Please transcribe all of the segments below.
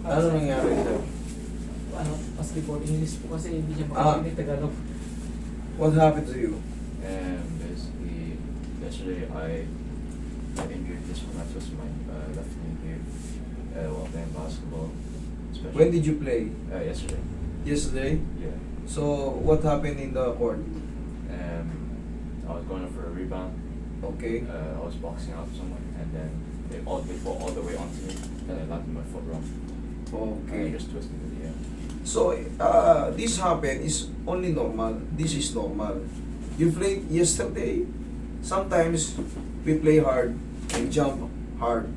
Ano nangyari sa'yo? Pas before English po kasi hindi niya Ah. makakinig Tagalog. What happened to you? And basically, yesterday I injured this one. That was my left knee here while playing basketball. Especially, When did you play? Yesterday. Yesterday? Yeah. So, what happened in the court? I was going up for a rebound. Okay. I was boxing out someone, and then they fought all the way onto me, and I landed my foot wrong. And I Okay. just twisted it. Yeah. So, this happened is only normal. This is normal. You played yesterday. Sometimes we play hard and jump hard.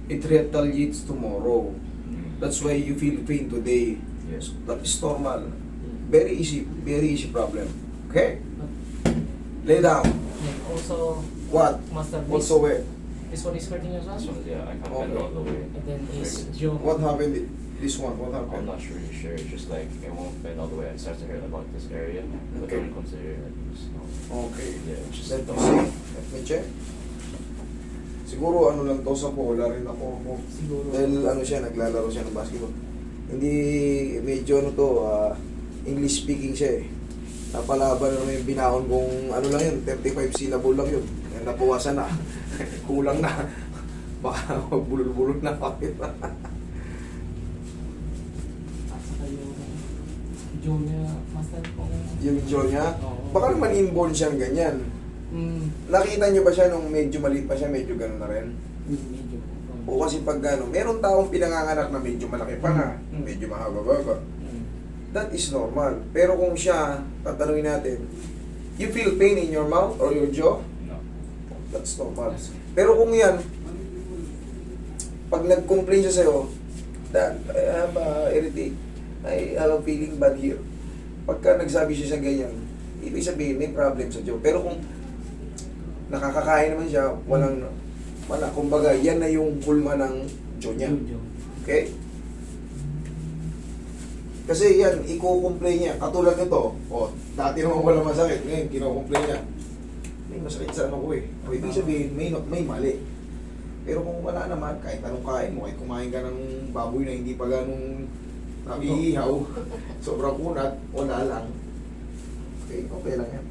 It retaliates tomorrow. That's why you feel pain today. Yes. That is normal. Very easy problem. Okay? Lay down. And also, What? Master, Also where? this one is hurting as well. This one, yeah, I can't bend Okay. all the way. And then his Very good. jaw. What happened? This one, what I'm happened? not really sure. It's just like it won't bend all the way. It starts to hurt about this area, but Okay. when it comes to the area, like this, Okay. yeah, it's just Let me don't- see. Let me check. Siguro ano lang to sa wala rin ako. Siguro. Dahil ano siya, naglalaro siya ng basketball. Hindi, medyo ano to, English speaking siya eh. Napalaban na naman yung binaon kung ano lang yun, 35 syllable lang yun. Nabawasan na. Kulang na. Baka bulol-bulol na pa. At saka yung jaw niya, Master, kung... Yung jaw niya, Oo. baka naman inborn siyang ganyan. Nakita niyo ba siya nung medyo maliit pa siya, medyo gano'n na rin? Medyo. O kasi pag gano'n, meron taong pinanganganak na medyo malaki pa na, medyo mahaba-baba. That is normal. Pero kung siya, tatanungin natin, you feel pain in your mouth or your jaw? No. That's normal. Pero kung yan, pag nag-complain siya sa'yo, that I have irritate, I have a feeling bad here. Pagka nagsabi siya sa ganyan, ibig sabihin may problem sa jaw. Pero kung nakakakain naman siya, wala. Kumbaga, yan na yung kulma ng jaw niya. Okay? Kasi yan, i-complain niya. Katulad nito, dati naman wala masakit. Ngayon, kino-complain niya. May masakit sa ano ko eh. O, ibig sabihin, may mali. Pero kung wala naman, kahit anong kain mo, kahit kumain ka ng baboy na hindi pa ganong nabihihaw, sobrang kunat, wala lang. Okay lang yan.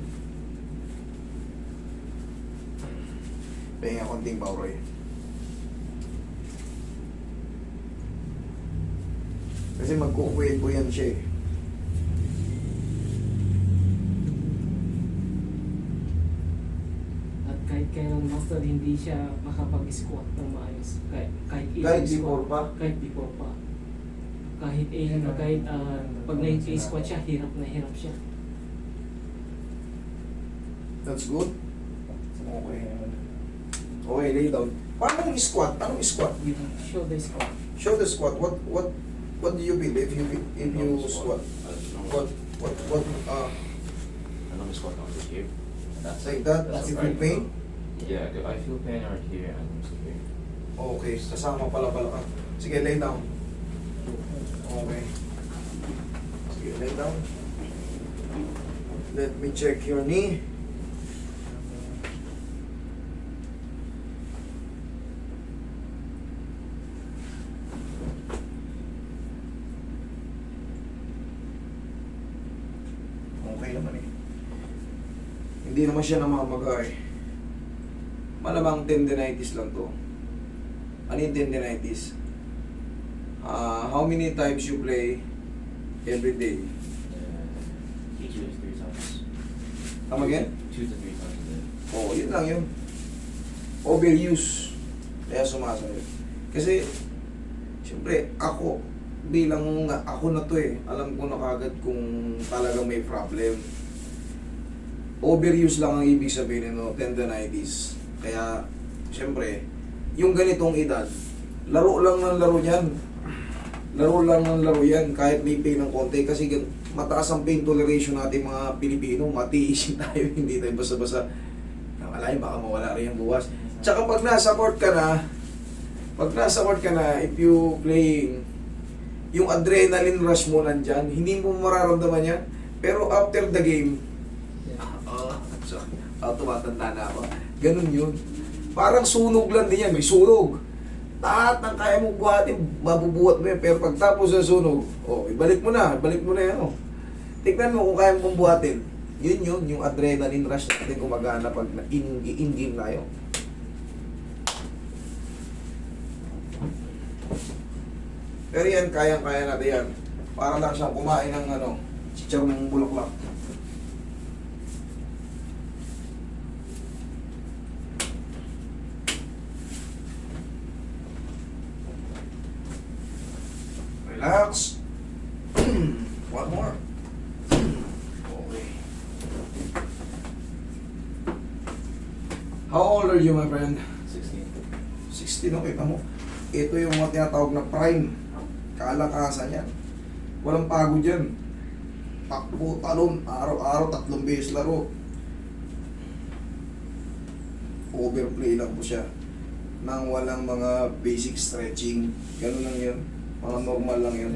Pahinga konting bawroy. Kasi magkukwento yan siya eh. At kahit kailan, Master, hindi siya makapag-squat ng maayos. Kahit before pa? Kahit before pa. Kahit pag na-squat siya, hirap na hirap siya. That's good? Okay. Okay, lay down. Paano yung squat? Anong squat? Yung shoulder squat. Show the squat. What do you feel if you squat? What I don't squat on this here. That's like that? that's You right. feel pain? Yeah, I feel pain right here and also here. Okay, kasama pala ka. Sige, lay down. Okay. Sige, lay down. Let me check your knee. Okay naman eh. Hindi naman siya namamagay. Malamang tendinitis lang to. Ano yung tendinitis? How many times you play every day? 2 to 3 times. Come again? 2 to 3 times a day. Oo, yun lang yun. Overuse. Kaya sumasakit. Kasi, siyempre, ako na to eh. Alam ko na kagad kung talagang may problem. Overuse lang ang ibig sabihin no, tendinitis. Kaya, siyempre, yung ganitong edad, laro lang ng laro yan. Laro lang ng laro yan, kahit may pain ng konti. Kasi mataas ang pain toleration natin mga Pilipino, matiisin tayo, hindi tayo basta-basta. Nakalain, baka mawala rin yung buwas. Tsaka pag nasa court ka na, if you playing, yung adrenaline rush mo nandyan, hindi mo mararamdaman yan. Pero after the game, tumatanda na ako. Ganun yun. Parang sunog lang din yan, may sunog. Lahat ng kaya mong buhatin, mabubuhat mo yan. Pero pagtapos ng sunog, ibalik mo na yan. Oh. Tignan mo kung kaya mong buhatin. Yun, yung adrenaline rush natin gumagana pag in-game tayo. Pero yan, kayang-kaya natin yan. Para lang siyang kumain ng chicharong bulaklak. Relax. One more. Okay. How old are you, my friend? 16. 16, okay, tamo. Ito yung mga tinatawag na prime. Kalakasan yan. Walang pagod yan. Takbo, talon, araw-araw, 3 beses laro. Overplay lang po siya. Nang walang mga basic stretching. Ganun lang yun. Mga normal lang yun.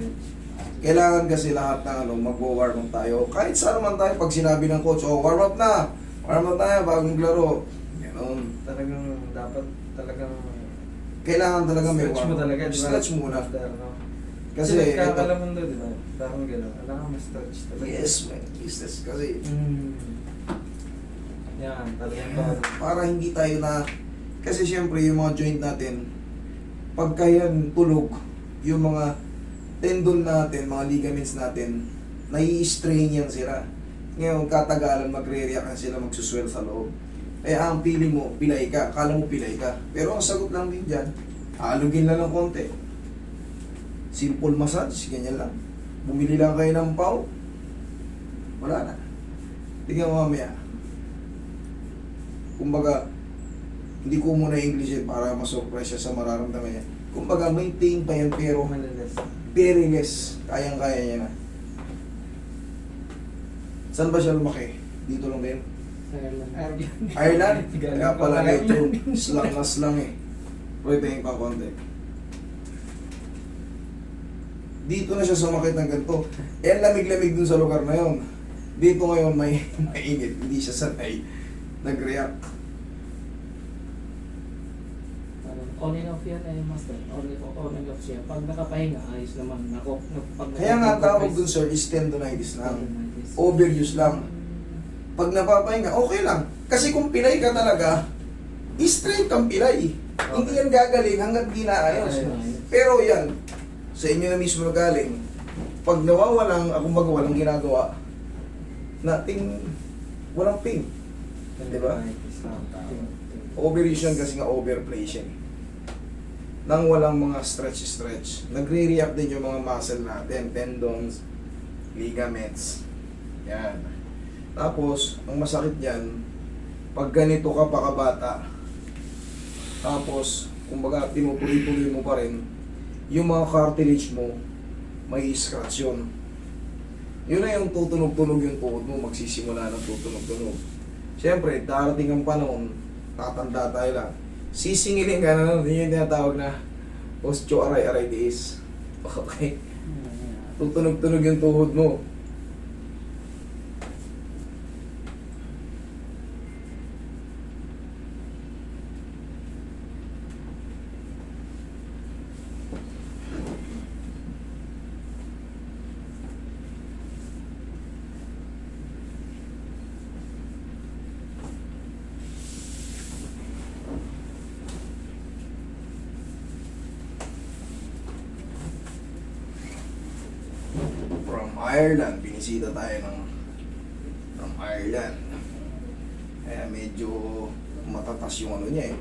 Kailangan kasi lahat ng mag-warm up tayo. Kahit saan naman tayo, pag sinabi ng coach, warm up na. Warm up tayo, bagong laro. Ganun. Talagang dapat talagang Kailangan talaga may stretch mo talaga, di ba? Stretch muna. After, no? Kasi Kasi nagkakalaman doon, di ba? Parang gano'n. Kailangan ma-stretch talaga. yes, may business kasi Yan, talagang para hindi tayo na kasi siyempre yung mga joint natin pagka yan tulog yung mga tendon natin, mga ligaments natin nai-strain yan sila. Ngayon katagalan magre-react yan sila, magsuswell sa loob. Eh ang feeling mo, pilay ka, akala mo pilay ka. Pero ang sagot lang din dyan, haalugin lang ng konti. Simple massage, ganyan lang. Bumili lang kayo ng pau, wala na. Tingnan mo mamaya. Kumbaga, hindi ko muna English para masurprise siya sa mararamdaman niya. Kumbaga, may pain pa yan pero malinis. very less. Kayang-kaya niya na. Saan ba siya lumaki? Dito lang din. Ireland? Kaya pala medyo slang na slang eh. Pwede pa konti. Dito na siya sumakit ng ganito. Eh, lamig-lamig dun sa lugar na yon. Dito ngayon may mainit. Hindi siya sanay. Nag-react. On and off yan master. On and off siya. Pag nakapahinga, ayos naman. Kaya nga tawag dun sir is tendonitis lang. Overuse lang. Pag napapahinga, okay lang. Kasi kung pilay ka talaga, straight kang pilay. Okay. Hindi yan gagaling hanggat di naayos. Pero yan, sa inyo na mismo galing, pag nawawalang, kumbaga walang ginagawa, walang pain. Diba? Overuse yan kasi nga overplay siya. Nang walang mga stretch. Nagre-react din yung mga muscle natin, tendons, ligaments. Yan. Tapos, ang masakit yan, pag ganito ka pa kabata, tapos, kumbaga, tinutuloy-tuloy mo pa rin, yung mga cartilage mo, may scratch yun. Yun na yung tutunog-tunog yung tuhod mo, magsisimula ng tutunog-tunog. Siyempre, darating ang panahon, tatanda tayo lang. Sisingilin ka na, yun yung tinatawag na osteoarthritis. Okay? Tutunog-tunog yung tuhod mo. From Ireland, binisita tayo from Ireland. Kaya medyo matatas yung ano niya eh.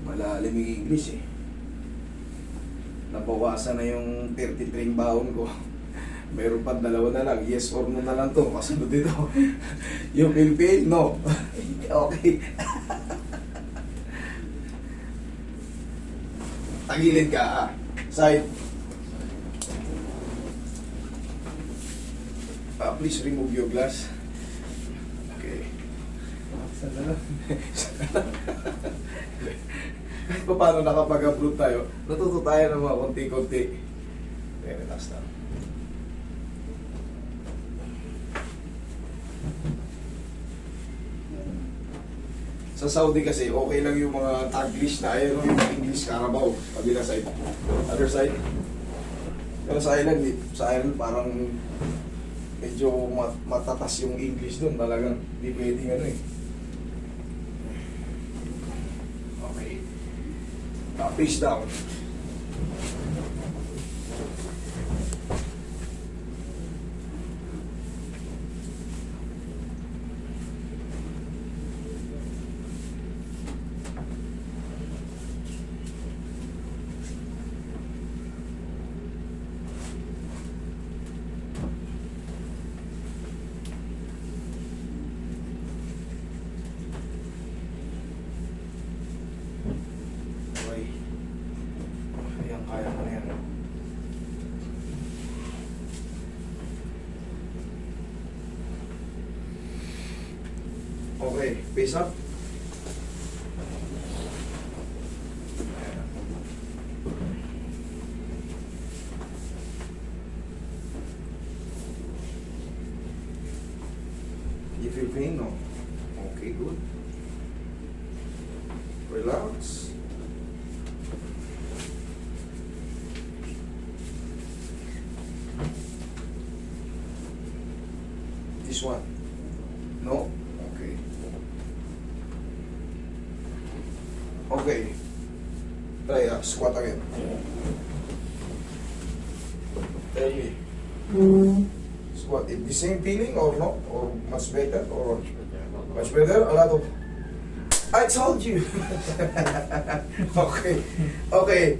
Malalim yung English eh. Nabawasan na yung 33 baon ko. Meron pa 2 na lang. Yes or no na lang to. Kasunod dito. Yung Philippine, no. Okay. Tagilid ka ah. Side. Please remove your glass. Okay. Kahit pa paano nakapag-upload tayo, natuto tayo ng mga konti-konti. Okay, relax na. Sa Saudi kasi, okay lang yung mga Taglish na ayan, yung English Carabao. Kabila side. Other side. Pero sa island parang medyo matatas yung English doon. Talagang hindi pwedeng ano eh. Okay. Face down. Okay. Ayan, kaya mo na yan. Okay, face up. You feel pain, no? Okay, good. Relax. This one. No? Okay. Okay. Try squat again. Tell me. Squat. Is the same feeling or no? Or much better? Or much better? A lot of... I told you. Okay. Okay.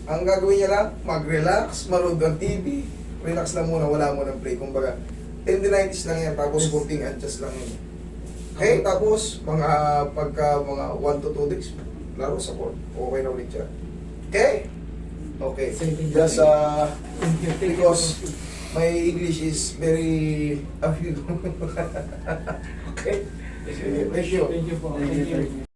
Ang gagawin niya lang, mag-relax, manood ng TV, relax lang muna, wala mo ng play. Kumbaga, tendinitis lang yan, tapos kunting adjust lang yun. Okay, tapos pagka mga 1 to 2 days, laro sa court. Okay na ulit siya. Okay? Okay. Just because my English is very... Okay? Thank you. Thank you po. Thank you.